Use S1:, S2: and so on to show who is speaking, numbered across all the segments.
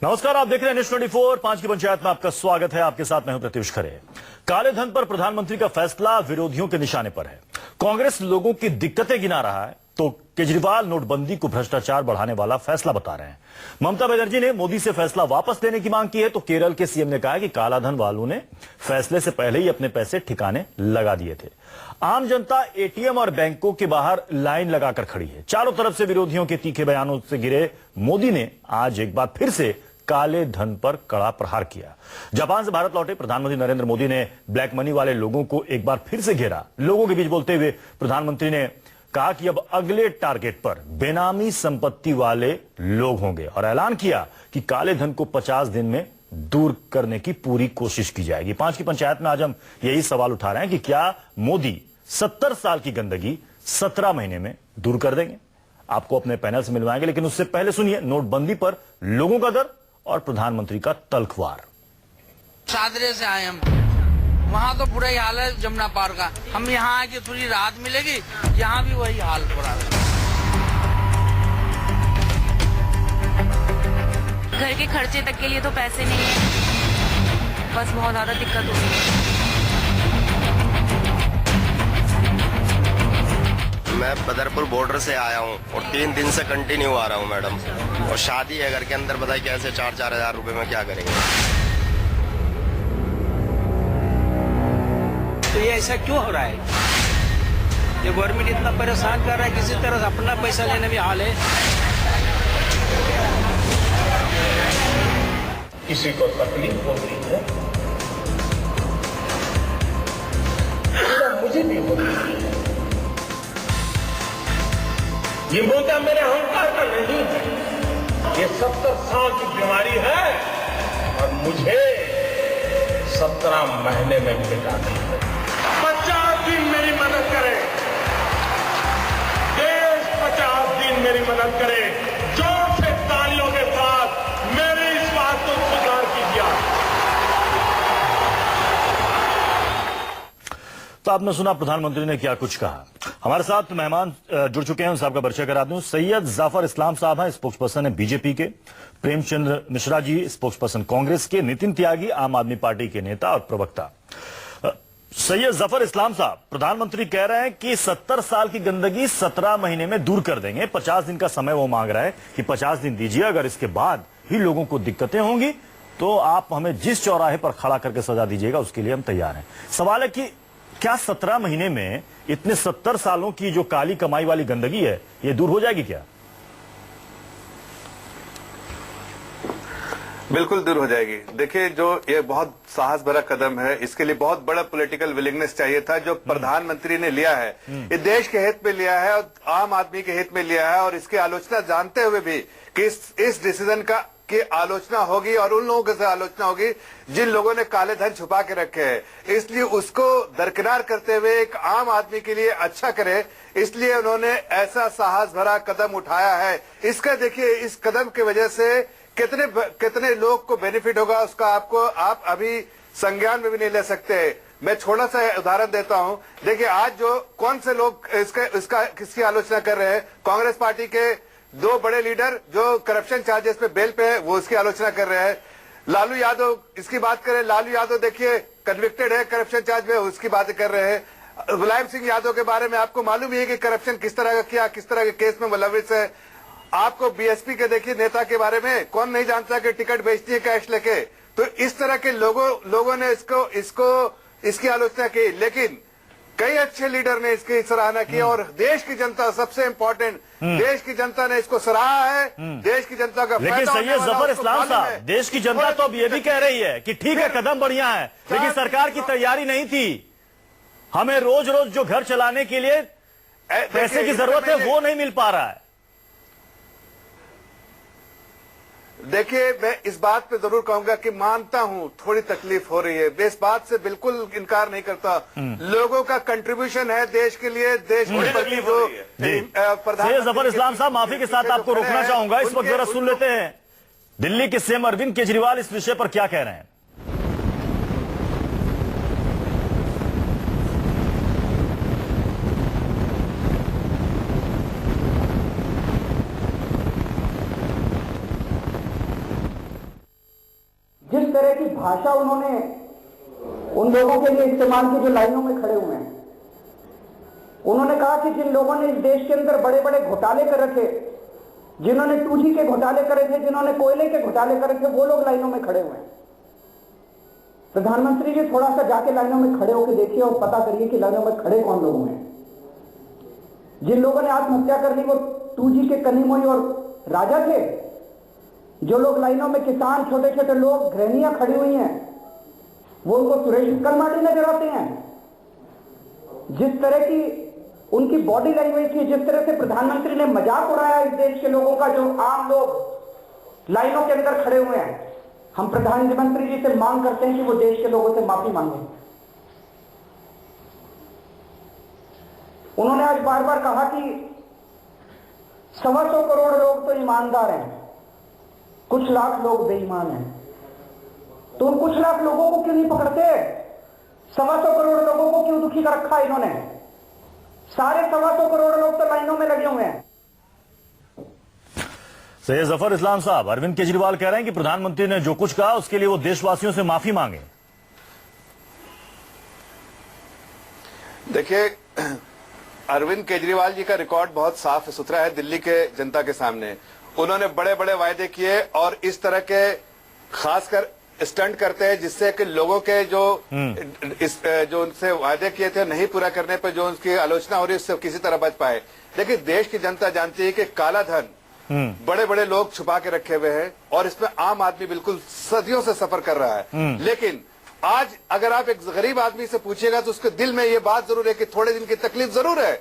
S1: नमस्कार, आप देख रहे हैं न्यूज़ 24 5 की पंचायत में आपका स्वागत है। आपके साथ मैं हूं प्रत्युष खरे। काले धन पर प्रधानमंत्री का फैसला विरोधियों के निशाने पर है। कांग्रेस लोगों की दिक्कतें गिना रहा है तो केजरीवाल नोटबंदी को भ्रष्टाचार बढ़ाने वाला फैसला बता रहे हैं। ममता बनर्जी ने मोदी से फैसला वापस लेने की मांग की है तो केरल के सीएम ने कहा है कि कालाधन वालों ने फैसले से पहले ही अपने पैसे ठिकाने लगा दिए थे। आम जनता एटीएम और बैंकों के बाहर लाइन लगाकर खड़ी है। चारों तरफ से विरोधियों के तीखे बयानों से घिरे मोदी ने आज एक बार फिर से काले धन पर कड़ा प्रहार किया। जापान से भारत लौटे प्रधानमंत्री नरेंद्र मोदी ने ब्लैक मनी वाले लोगों को एक बार फिर से घेरा। लोगों के बीच बोलते हुए प्रधानमंत्री ने कहा कि अब अगले टारगेट पर बेनामी संपत्ति वाले लोग होंगे और ऐलान किया कि काले धन को 50 दिन में दूर करने की पूरी कोशिश की जाएगी। 5 की पंचायत में आज हम यही सवाल उठा रहे हैं कि क्या मोदी 70 साल की गंदगी 17 महीने में दूर कर देंगे। आपको अपने पैनल से मिलवाएंगे, लेकिन उससे पहले सुनिए नोटबंदी पर लोगों का दर्द और प्रधानमंत्री का तल्खवार।
S2: सादरे से आए हम, वहाँ तो बुरा ही हाल है जमुना पार का। हम यहाँ आके थोड़ी राहत मिलेगी, यहाँ भी वही हाल बुरा है।
S3: घर के खर्चे तक के लिए तो पैसे नहीं है, बस बहुत ज्यादा दिक्कत हो रही है।
S4: मैं बदरपुर बॉर्डर से आया हूँ और 3 दिन से कंटिन्यू आ रहा हूँ मैडम। और शादी है घर के अंदर, बताइए कैसे 4-4 हजार रुपए में क्या करेंगे।
S5: तो ये ऐसा क्यों हो रहा है? ये गवर्नमेंट इतना परेशान कर रहा है, किसी तरह अपना पैसा लेने भी हाल है।
S6: किसी को तकलीफ होती है, मुझे भी होती है। ये मुद्दा मेरे अहंकार का नहीं है, ये 70 साल की बीमारी है और मुझे 17 महीने में मिटानी है। 50 दिन मेरी मदद करे, देश 50 दिन मेरी मदद करे। जोर से तालियों के साथ मेरी इस बात को स्वीकार कीजिए।
S1: तो आपने सुना प्रधानमंत्री ने क्या कुछ कहा। हमारे साथ मेहमान जुड़ चुके हैं, उन साहब का परिचय करा दूं। सैयद जाफर इस्लाम साहब हैं, स्पोक्स पर्सन है बीजेपी के। प्रेमचंद्र मिश्रा जी, स्पोक्स पर्सन कांग्रेस के। नितिन त्यागी, आम आदमी पार्टी के नेता और प्रवक्ता। सैयद जाफर इस्लाम साहब, प्रधानमंत्री कह रहे हैं कि 70 साल की गंदगी 17 महीने में दूर कर देंगे। 50 दिन का समय वो मांग रहा है कि 50 दिन दीजिए, अगर इसके बाद भी लोगों को दिक्कतें होंगी तो आप हमें जिस चौराहे पर खड़ा करके सजा दीजिएगा, उसके लिए हम तैयार हैं। सवाल है कि क्या 17 महीने में इतने 70 सालों की जो काली कमाई वाली गंदगी है, ये दूर हो जाएगी क्या?
S7: बिल्कुल दूर हो जाएगी। देखिए, जो ये बहुत साहस भरा कदम है, इसके लिए बहुत बड़ा पॉलिटिकल विलिंगनेस चाहिए था जो प्रधानमंत्री ने लिया है। ये देश के हित में लिया है और आम आदमी के हित में लिया है, और इसकी आलोचना जानते हुए भी कि इस डिसीजन की आलोचना होगी और उन लोगों से आलोचना होगी जिन लोगों ने काले धन छुपा के रखे हैं। इसलिए उसको दरकिनार करते हुए एक आम आदमी के लिए अच्छा करे, इसलिए उन्होंने ऐसा साहस भरा कदम उठाया है। इसका देखिए, इस कदम की वजह से कितने लोग को बेनिफिट होगा, उसका आप अभी संज्ञान में भी नहीं ले सकते। मैं छोटा सा उदाहरण देता हूं। देखिए, आज जो कौन से लोग किसकी आलोचना कर रहे हैं, कांग्रेस पार्टी के 2 बड़े लीडर जो करप्शन चार्जेस पे बेल पे है, वो इसकी आलोचना कर रहे हैं। लालू यादव, इसकी बात करें, लालू यादव देखिए कन्विक्टेड है करप्शन चार्ज में, उसकी बातें कर रहे हैं। मुलायम सिंह यादव के बारे में आपको मालूम ही है कि करप्शन किस तरह का किया, किस तरह के केस में मुलविस है। आपको बीएसपी के देखिए नेता के बारे में कौन नहीं जानता कि टिकट बेचती है कैश लेके। तो इस तरह के लोगों ने इसकी आलोचना की, लेकिन कई अच्छे लीडर ने इसकी सराहना की और देश की जनता, सबसे इम्पोर्टेंट, देश की जनता ने इसको सराहा है। देश की जनता का
S1: लेकिन सैयद जफर इस्लाम साहब, देश की जनता तो अब ये भी कह रही है कि ठीक है, कदम बढ़िया है, लेकिन सरकार की तैयारी नहीं थी। हमें रोज रोज जो घर चलाने के लिए पैसे की जरूरत है, वो नहीं मिल पा रहा है।
S7: देखिए, मैं इस बात पे जरूर कहूंगा कि मानता हूं थोड़ी तकलीफ हो रही है, मैं इस बात से बिल्कुल इनकार नहीं करता। लोगों का कंट्रीब्यूशन है देश के लिए, देश के प्रति जो
S1: सैयद जफर इस्लाम साहब, माफी के साथ आपको रोकना चाहूंगा, इस वक्त जरा सुन लेते हैं दिल्ली के सीएम अरविंद केजरीवाल इस विषय पर क्या कह रहे हैं।
S8: भाषा उन्होंने उन लोगों के लिए इस्तेमाल की जो लाइनों में खड़े हुए हैं। उन्होंने कहा कि जिन लोगों ने इस देश के अंदर बड़े बड़े घोटाले कर रखे, जिन्होंने 2G के घोटाले करे थे, जिन्होंने कोयले के घोटाले करे थे, वो लोग लाइनों में खड़े हुए हैं। प्रधानमंत्री जी थोड़ा सा जाके लाइनों में खड़े होकर देखिए और पता करिए कि लाइनों में खड़े कौन लोग हैं। जिन लोगों ने आत्महत्या कर ली वो 2G के कनीमोई और राजा थे। जो लोग लाइनों में किसान, छोटे छोटे लोग, गृहणियां खड़ी हुई हैं, वो उनको सुरेश कलमाडी नजर आते हैं। जिस तरह की उनकी बॉडी लैंग्वेज थी, जिस तरह से प्रधानमंत्री ने मजाक उड़ाया इस देश के लोगों का, जो आम लोग लाइनों के अंदर खड़े हुए हैं, हम प्रधानमंत्री जी से मांग करते हैं कि वो देश के लोगों से माफी मांगे। उन्होंने आज बार बार कहा कि 125 करोड़ लोग तो ईमानदार हैं, कुछ लाख लोग बेईमान हैं। तो उन कुछ लाख लोगों को क्यों नहीं पकड़ते? 125 करोड़ लोगों को क्यों दुखी कर रखा इन्होंने? सारे 125 करोड़ लोग तो लाइनों में लगे हुए हैं।
S1: सैयद जफर इस्लाम साहब, अरविंद केजरीवाल कह रहे हैं कि प्रधानमंत्री ने जो कुछ कहा उसके लिए वो देशवासियों से माफी मांगे।
S7: देखिए, अरविंद केजरीवाल जी का रिकॉर्ड बहुत साफ सुथरा है दिल्ली के जनता के सामने। उन्होंने बड़े बड़े वायदे किए और इस तरह के खासकर स्टंट करते हैं जिससे कि लोगों के जो उनसे वायदे किए थे नहीं पूरा करने पर जो उनकी आलोचना हो रही है उससे किसी तरह बच पाए। लेकिन देश की जनता जानती है कि काला धन बड़े बड़े लोग छुपा के रखे हुए हैं और इसमें आम आदमी बिल्कुल सदियों से सफर कर रहा है। लेकिन आज अगर आप एक गरीब आदमी से पूछिएगा तो उसके दिल में ये बात जरूर है कि थोड़े दिन की तकलीफ जरूर है,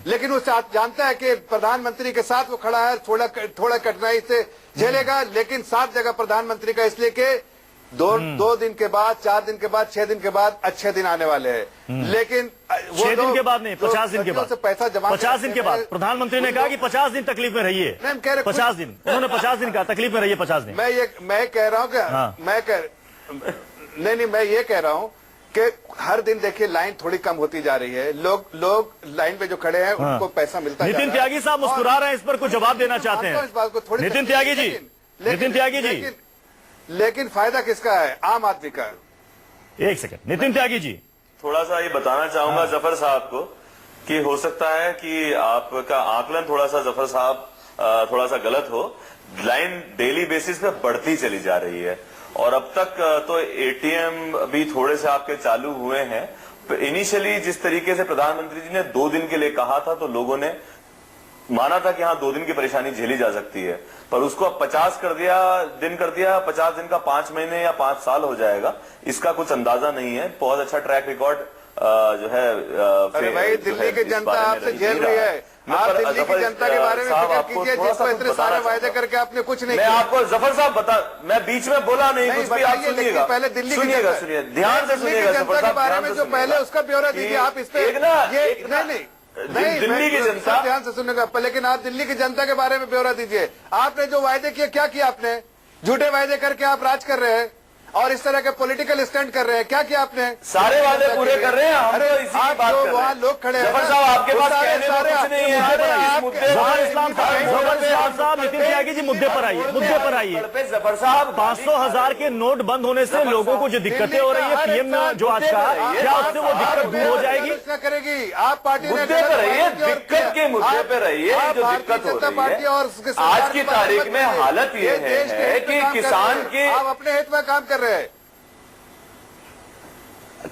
S7: लेकिन वो जानता है कि प्रधानमंत्री के साथ वो खड़ा है, थोड़ा कठिनाई से झेलेगा, लेकिन साथ जगह प्रधानमंत्री का, इसलिए कि दो दिन के बाद, 4 दिन के बाद, 6 दिन के बाद अच्छे दिन आने वाले हैं। लेकिन
S1: 6 दिन के बाद नहीं, 50 दिन के बाद,
S7: पैसा जमा
S1: 50 दिन के बाद प्रधानमंत्री ने कहा कि 50 दिन तकलीफ में रहिए। 50 दिन उन्होंने 50 दिन कहा, तकलीफ में रहिए 50 दिन।
S7: मैं कह रहा हूँ कि मैं ये कह रहा हूँ कि हर दिन देखिए लाइन थोड़ी कम होती जा रही है। लोग लाइन पे जो खड़े हैं उनको पैसा मिलता है।
S1: नितिन त्यागी साहब मुस्कुरा रहे हैं, इस पर कुछ जवाब देना चाहते हैं
S7: इस बात को।
S1: नितिन त्यागी जी, नितिन त्यागी जी,
S7: लेकिन फायदा किसका है? आम आदमी का।
S1: एक सेकंड, नितिन त्यागी जी,
S9: थोड़ा सा ये बताना चाहूंगा जफर साहब को कि हो सकता है कि आपका आकलन थोड़ा सा जफर साहब थोड़ा सा गलत हो। लाइन डेली बेसिस पे बढ़ती चली जा रही है और अब तक तो एटीएम भी थोड़े से आपके चालू हुए हैं। इनिशियली जिस तरीके से प्रधानमंत्री जी ने 2 दिन के लिए कहा था तो लोगों ने माना था कि हाँ 2 दिन की परेशानी झेली जा सकती है, पर उसको अब 50 कर दिया, 50 दिन का 5 महीने या 5 साल हो जाएगा, इसका कुछ अंदाजा नहीं है। बहुत अच्छा ट्रैक रिकॉर्ड जो है
S7: अरे भाई दिल्ली की जनता आपसे झेल रही है। आप दिल्ली की जनता के बारे में फिक्र कीजिए जिसको इतने सारे वायदे करके आपने कुछ नहीं किया।
S9: मैं आपको जफर साहब मैं बीच में बोला नहीं कुछ भी, आप सुनिएगा
S7: पहले दिल्ली की
S9: सुनिएगा ध्यान से सुनिएगा
S7: जनता के बारे में जो पहले उसका ब्यौरा दीजिए आप। इस पे नहीं
S9: दिल्ली की जनता
S7: ध्यान से सुनेगा, लेकिन आप दिल्ली की जनता के बारे में ब्यौरा दीजिए। आपने जो वायदे किए क्या किया आपने? झूठे वायदे करके आप राज कर रहे हैं और इस तरह के पॉलिटिकल स्टंट कर रहे हैं। क्या किया आपने?
S9: सारे वादे पूरे कर रहे हैं।
S7: अरे आप जो वहाँ लोग खड़े हैं
S9: साहब, आपके पास कहने को कुछ नहीं है।
S1: जफर इस्लाम साहब, नितिन त्यागी जी, मुद्दे पर आइए, मुद्दे पर आइए।
S9: जफर साहब,
S1: 500,000 के नोट बंद होने से लोगों को जो दिक्कतें हो रही है, पीएम ने जो आज कहा, क्या उससे वो दिक्कत दूर हो जाएगी?
S7: करेगी आप पार्टी
S9: मुद्दे पर रहिए, दिक्कत के मुद्दे पर रहिए। जो दिक्कत हो रही है आज की तारीख में हालत ये है कि किसान के
S7: आप अपने हित में काम कर रहे हैं।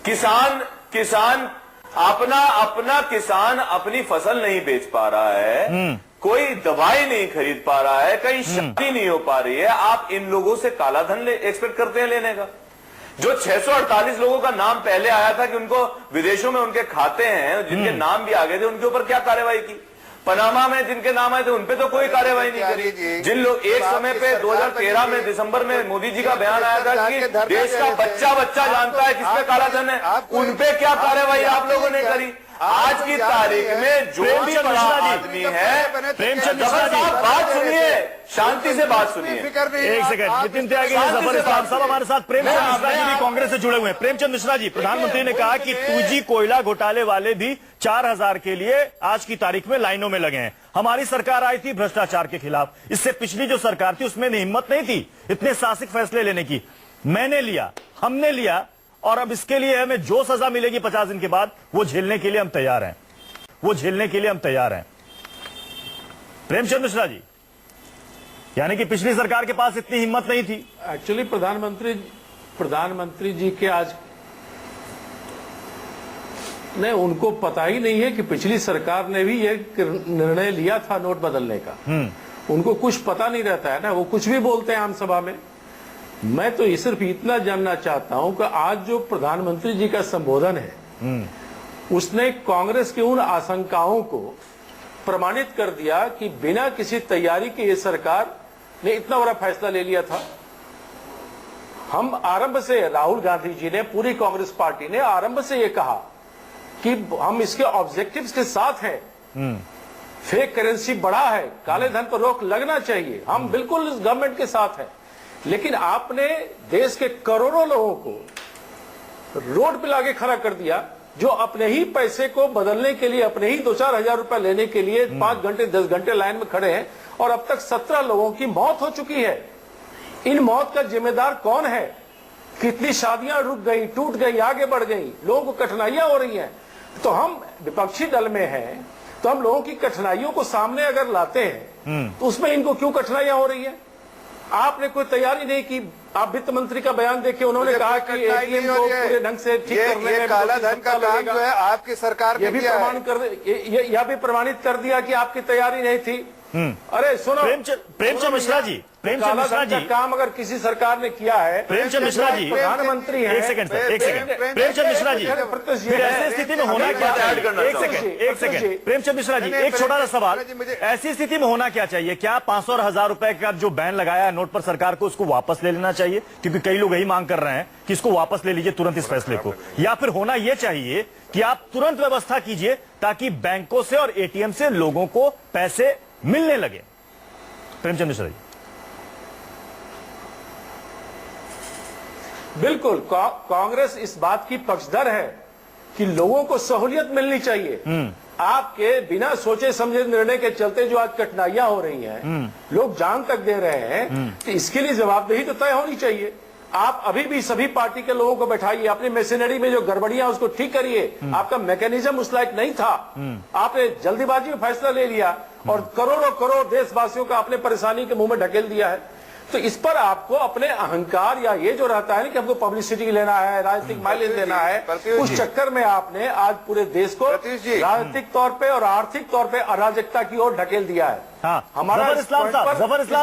S9: किसान अपना किसान अपनी फसल नहीं बेच पा रहा है, कोई दवाई नहीं खरीद पा रहा है, कहीं शादी नहीं हो पा रही है। आप इन लोगों से काला धन एक्सपेक्ट करते हैं लेने का? जो 648 लोगों का नाम पहले आया था कि उनको विदेशों में उनके खाते हैं, जिनके नाम भी आ गए थे, उनके ऊपर क्या कार्रवाई की? पनामा में जिनके नाम आए थे उन पे तो कोई कार्रवाई नहीं करी। जिन लोग एक समय पे 2013 में दिसंबर में मोदी जी का बयान आया था कि देश का बच्चा जानता है किस पे काला धन है, उन पे क्या कार्रवाई आप लोगों ने करी? आज की तारीख में जो भी बड़ा आदमी है,
S1: प्रेमचंद
S9: साहब बात सुनिए, शांति से बात सुनिए।
S1: एक सेकंड, नितिन त्यागी, जफर इस्लाम साहब हमारे साथ। प्रेमचंद मिश्रा जी भी कांग्रेस से जुड़े हुए हैं। प्रेमचंद मिश्रा जी, प्रधानमंत्री ने कहा कि 2G कोयला घोटाले वाले भी 4000 के लिए आज की तारीख में लाइनों में लगे हैं। हमारी सरकार आई थी भ्रष्टाचार के खिलाफ, इससे पिछली जो सरकार थी उसमें हिम्मत नहीं थी इतने साहसिक फैसले लेने की। मैंने लिया, हमने लिया, और अब इसके लिए हमें जो सजा मिलेगी 50 दिन के बाद वो झेलने के लिए हम तैयार हैं, वो झेलने के लिए हम तैयार हैं। प्रेमचंद मिश्रा जी, यानी कि पिछली सरकार के पास इतनी हिम्मत नहीं थी।
S6: एक्चुअली प्रधानमंत्री जी के आज नहीं, उनको पता ही नहीं है कि पिछली सरकार ने भी ये निर्णय लिया था नोट बदलने का। उनको कुछ पता नहीं रहता है ना, वो कुछ भी बोलते हैं आम सभा में। मैं तो सिर्फ इतना जानना चाहता हूं कि आज जो प्रधानमंत्री जी का संबोधन है उसने कांग्रेस की उन आशंकाओं को प्रमाणित कर दिया कि बिना किसी तैयारी के ये सरकार ने इतना बड़ा फैसला ले लिया था। हम आरंभ से, राहुल गांधी जी ने, पूरी कांग्रेस पार्टी ने आरंभ से ये कहा कि हम इसके ऑब्जेक्टिव्स के साथ हैं। फेक करेंसी बढ़ा है, काले धन पर रोक लगना चाहिए, हम बिल्कुल इस गवर्नमेंट के साथ हैं। लेकिन आपने देश के करोड़ों लोगों को रोड पे लाके खड़ा कर दिया, जो अपने ही पैसे को बदलने के लिए, अपने ही 2-4 हजार रुपए लेने के लिए 5 घंटे 10 घंटे लाइन में खड़े हैं, और अब तक 17 लोगों की मौत हो चुकी है। इन मौत का जिम्मेदार कौन है? कितनी शादियां रुक गई, टूट गई, आगे बढ़ गई, लोगों को कठिनाइयां हो रही हैं। तो हम विपक्षी दल में हैं, तो हम लोगों की कठिनाइयों को सामने अगर लाते हैं तो उसमें इनको क्यों कठिनाइयां हो रही है? आपने कोई तैयारी नहीं की। आप वित्त मंत्री का बयान देखिए, उन्होंने कहा कि एटीएम को पूरे ढंग से ठीक करने में
S7: काला धन का काम जो है आपकी सरकार
S6: ये भी प्रमाण कर, यह भी प्रमाणित कर दिया कि आपकी तैयारी नहीं थी। अरे सुनो,
S1: प्रेमचंद मिश्रा जी, प्रेमचंद मिश्रा जी,
S6: काम अगर किसी सरकार ने किया है,
S1: प्रेमचंद मिश्रा जी,
S6: प्रधानमंत्री है।
S1: एक सेकंड, प्रेमचंद मिश्रा जी, फिर ऐसी स्थिति में होना क्या चाहिए? एक सेकंड, प्रेमचंद मिश्रा जी, एक छोटा सा सवाल, ऐसी स्थिति में होना क्या चाहिए? क्या 500 और 1000 रुपए का जो बैन लगाया है नोट पर सरकार को, उसको वापस ले लेना चाहिए? क्योंकि कई लोग यही मांग कर रहे हैं कि इसको वापस ले लीजिए तुरंत, इस फैसले को। या फिर होना यह चाहिए कि आप तुरंत व्यवस्था कीजिए ताकि बैंकों से और एटीएम से लोगों को पैसे मिलने लगे। प्रेमचंद मिश्रा जी,
S6: बिल्कुल कांग्रेस इस बात की पक्षधर है कि लोगों को सहूलियत मिलनी चाहिए। आपके बिना सोचे समझे निर्णय के चलते जो आज कठिनाइयां हो रही हैं, लोग जान तक दे रहे हैं, कि इसके लिए जवाबदेही तो तय होनी चाहिए। आप अभी भी सभी पार्टी के लोगों को बैठाइए, अपनी मशीनरी में जो गड़बड़ियां उसको ठीक करिए। आपका मैकेनिज्म उस लायक नहीं था, आपने जल्दीबाजी में फैसला ले लिया और करोड़ों करोड़ देशवासियों का अपने परेशानी के मुंह में ढकेल दिया है। तो इस पर आपको अपने अहंकार या ये जो रहता है कि हमको पब्लिसिटी लेना है, राजनीतिक माइलेज लेना है, उस चक्कर में आपने आज पूरे देश को राजनीतिक तौर पे और आर्थिक तौर पे अराजकता की ओर ढकेल दिया है।
S1: हाँ, जफर इस्लाम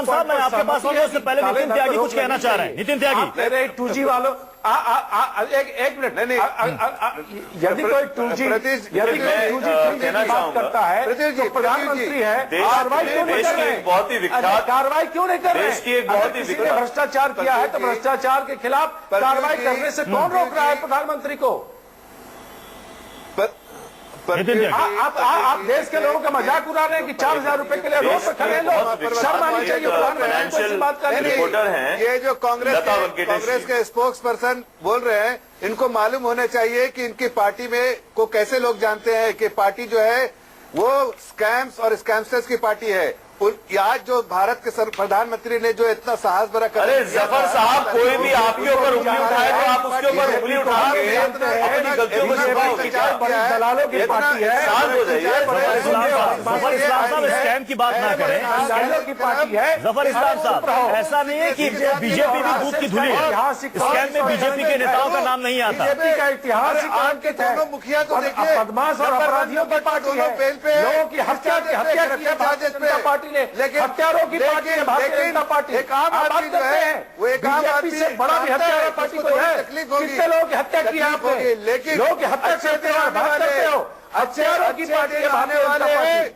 S1: साहब, मैं आपके पास आऊंगा, उससे पहले नितिन त्यागी कुछ कहना चाह रहे हैं। नितिन त्यागी,
S6: 2G वालों, एक मिनट, यदि कोई 2G की बात करता है तो प्रधानमंत्री है, कार्रवाई क्यों नहीं कर रहे हैं?
S9: बहुत ही विख्यात
S6: कार्रवाई क्यों नहीं कर रहे हैं?
S9: देश की एक बहुत ही
S6: किसी ने भ्रष्टाचार किया है तो भ्रष्टाचार के खिलाफ कार्रवाई करने से कौन रोक रहा है प्रधानमंत्री को? आप देश के लोगों का मजाक उड़ा रहे हैं कि 4000 रुपए के लिए रोड पर खड़े लोग, शर्म आनी चाहिए प्रधानमंत्री से बात करने की।
S9: रिपोर्टर हैं,
S7: ये जो कांग्रेस के स्पोक्स पर्सन बोल रहे हैं, इनको मालूम होना चाहिए कि इनकी पार्टी में को कैसे लोग जानते हैं कि पार्टी जो है वो स्कैम्स और स्कैमस्टर्स की पार्टी है। आज जो भारत के प्रधानमंत्री ने जो इतना साहस भरा,
S9: अरे जफर साहब, कोई भी आपके ऊपर उंगली उठाए तो आप उसके ऊपर उंगली उठाएंगे, अपनी गलतियों को छुपाओगे क्या?
S6: दलालों की पार्टी है,
S9: शांत हो जाइए।
S1: जफर इस्लाम साहब, स्कैम की बात ना करें।
S6: दलालों की पार्टी है।
S1: जफर इस्लाम साहब, ऐसा नहीं है कि बीजेपी भी दूध की धुली है। स्कैम में बीजेपी के नेताओं का नाम नहीं आता।
S6: बीजेपी का इतिहास
S7: आपके दोनों मुखिया तो देखिए,
S6: बदमाश और अपराधियों की पार्टी है, लोगों की हत्या की है भारतीय जनता पार्टी ने, लेकिन हत्यारों की पार्टी है भारतीय जनता पार्टी।
S7: एक आम आदमी जो है वो एक आम आदमी
S6: से बड़ा भी हत्यारा पार्टी को है। कितने लोगों की हत्या की आपने?
S7: लेकिन
S6: लोगों की हत्या करते हो, बात करते हो। हत्यारों की पार्टी है भारतीय जनता पार्टी।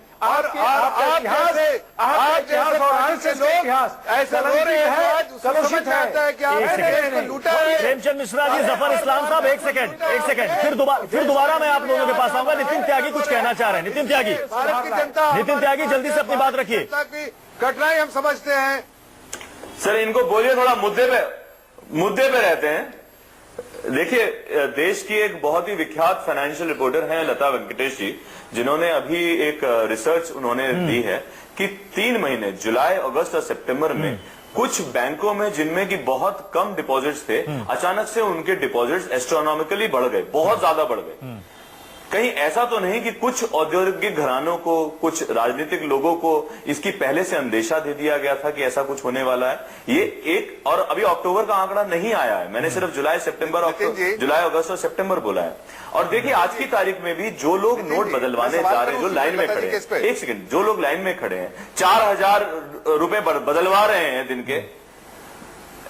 S1: प्रेमचंद मिश्रा जी, जफर इस्लाम साहब, एक सेकंड, फिर दोबारा मैं आप लोगों के पास आऊंगा। नितिन त्यागी कुछ कहना चाह रहे हैं। नितिन त्यागी, जल्दी से अपनी बात रखिए।
S7: कठिनाई हम समझते हैं
S9: सर, इनको बोलिए थोड़ा मुद्दे पे रहते हैं। देखिए, देश की एक बहुत ही विख्यात फाइनेंशियल रिपोर्टर हैं लता वेंकटेश जी, जिन्होंने अभी एक रिसर्च उन्होंने दी है कि 3 महीने जुलाई, अगस्त और सितंबर में कुछ बैंकों में जिनमें कि बहुत कम डिपॉजिट्स थे, अचानक से उनके डिपॉजिट्स एस्ट्रोनॉमिकली बढ़ गए, बहुत ज्यादा बढ़ गए। कहीं ऐसा तो नहीं कि कुछ औद्योगिक घरानों को, कुछ राजनीतिक लोगों को इसकी पहले से अंदेशा दे दिया गया था कि ऐसा कुछ होने वाला है? ये एक, और अभी अक्टूबर का आंकड़ा नहीं आया है, मैंने सिर्फ जुलाई, अगस्त और सितंबर बोला है। और देखिए आज की तारीख में भी जो लोग नोट बदलवाने जा रहे हैं, जो लाइन में खड़े हैं, एक सेकंड, जो लोग लाइन में खड़े हैं 4000 रुपए बदलवा रहे हैं दिन के,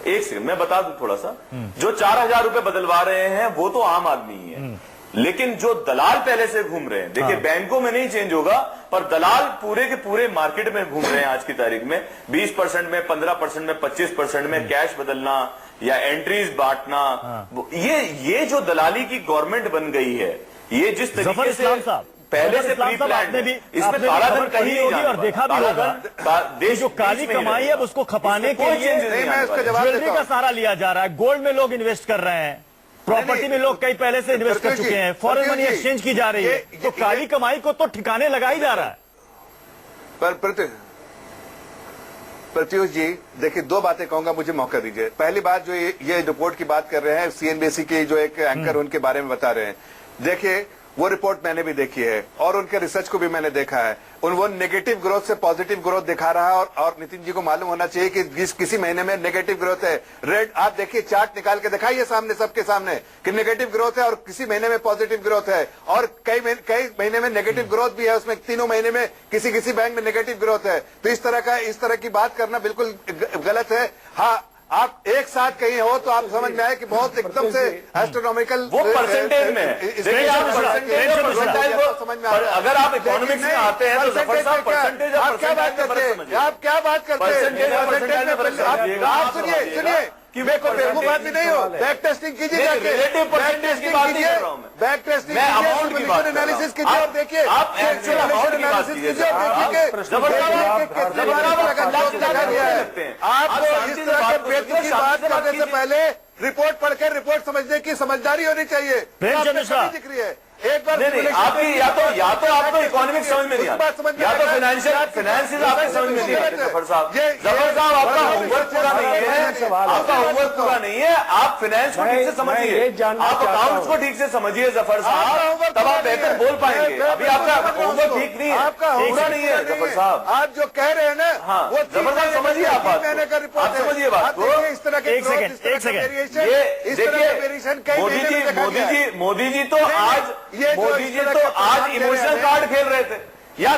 S9: एक सेकंड मैं बता दूं थोड़ा सा, जो 4000 रुपए बदलवा रहे हैं वो तो आम आदमी ही है, लेकिन जो दलाल पहले से घूम रहे हैं, देखिए बैंकों में नहीं चेंज होगा, पर दलाल पूरे के पूरे मार्केट में घूम रहे हैं आज की तारीख में। 20% में, 15% में, 25% में कैश बदलना या एंट्रीज बांटना, ये जो दलाली की गवर्नमेंट बन गई है, ये जिस तरीके से पहले से प्री प्लान है, इसमें काला धन कहीं नहीं होगी।
S1: और देखा भी होगा देश जो काली कमाई है उसको खपाने के लिए ज्वेलरी का सहारा लिया जा रहा है, गोल्ड में लोग इन्वेस्ट कर रहे हैं, प्रॉपर्टी में लोग कई पहले से इन्वेस्ट कर चुके हैं, फॉरेन मनी एक्सचेंज की जा रही है, तो काली कमाई को तो ठिकाने लगा ही जा रहा है।
S7: पर प्रत्युष जी देखिए, दो बातें कहूंगा, मुझे मौका दीजिए। पहली बात, जो ये रिपोर्ट की बात कर रहे हैं, सीएनबीसी के जो एक एंकर उनके बारे में बता रहे हैं, देखिए वो रिपोर्ट मैंने भी देखी है और उनके रिसर्च को भी मैंने देखा है। वो नेगेटिव ग्रोथ से पॉजिटिव ग्रोथ दिखा रहा है, और नितिन जी को मालूम होना चाहिए कि किसी महीने में नेगेटिव ग्रोथ है। रेड, आप देखिए चार्ट निकाल के दिखाइए सामने, सबके सामने, कि नेगेटिव ग्रोथ है और किसी महीने में पॉजिटिव ग्रोथ है, और कई महीने में नेगेटिव ग्रोथ भी है, उसमें तीनों महीने में किसी बैंक में नेगेटिव ग्रोथ है। तो इस तरह की बात करना बिल्कुल गलत है। हाँ, आप एक साथ कहीं हो तो आप समझ में आए कि बहुत एकदम से एस्ट्रोनॉमिकल
S9: वो परसेंटेज में देखिए, आप समझ में, अगर आप इकोनॉमिक्स में आते हैं तो जफर साहब परसेंटेज,
S7: आप क्या बात करते हैं, आप क्या बात करते हैं, आप सुनिए कि मैं कोई बेवकूफ भी नहीं हो, बैक टेस्टिंग कीजिए,
S9: रिलेटिव परसेंटेज की बात नहीं कर रहा हूं मैं,
S7: बैक टेस्टिंग
S9: मैं अमाउंट की बात
S7: एनालिसिस कीजिए और देखिए,
S9: आप एक्चुअल अमाउंट की बात कीजिए।
S7: आपको इस तरह के बेवकूफी बात करने से पहले रिपोर्ट पढ़कर रिपोर्ट समझने की समझदारी होनी चाहिए। दिख रही है एक बार
S9: नहीं, आपकी या तो आपको इकोनॉमिक्स समझ में नहीं आता, या तो फाइनेंशियल आपको समझ में नहीं आते। जफर साहब आपका होमवर्क पूरा नहीं है, आपका होमवर्क पूरा नहीं है, आप फाइनेंस को ठीक से समझिए, आप अकाउंट्स को ठीक से समझिए जफर साहब, तब आप बेहतर बोल पाएंगे। अभी आपका होमवर्क ठीक नहीं है,
S7: आपका
S9: पूरा नहीं है जफर साहब।
S7: आप जो कह रहे हैं ना, वो
S9: जफर साहब समझिए, आप बात आप समझिए बात को।
S7: इस तरह के
S9: ये देखिए, मोदी जी तो आज इमोशनल कार्ड खेल रहे थे, या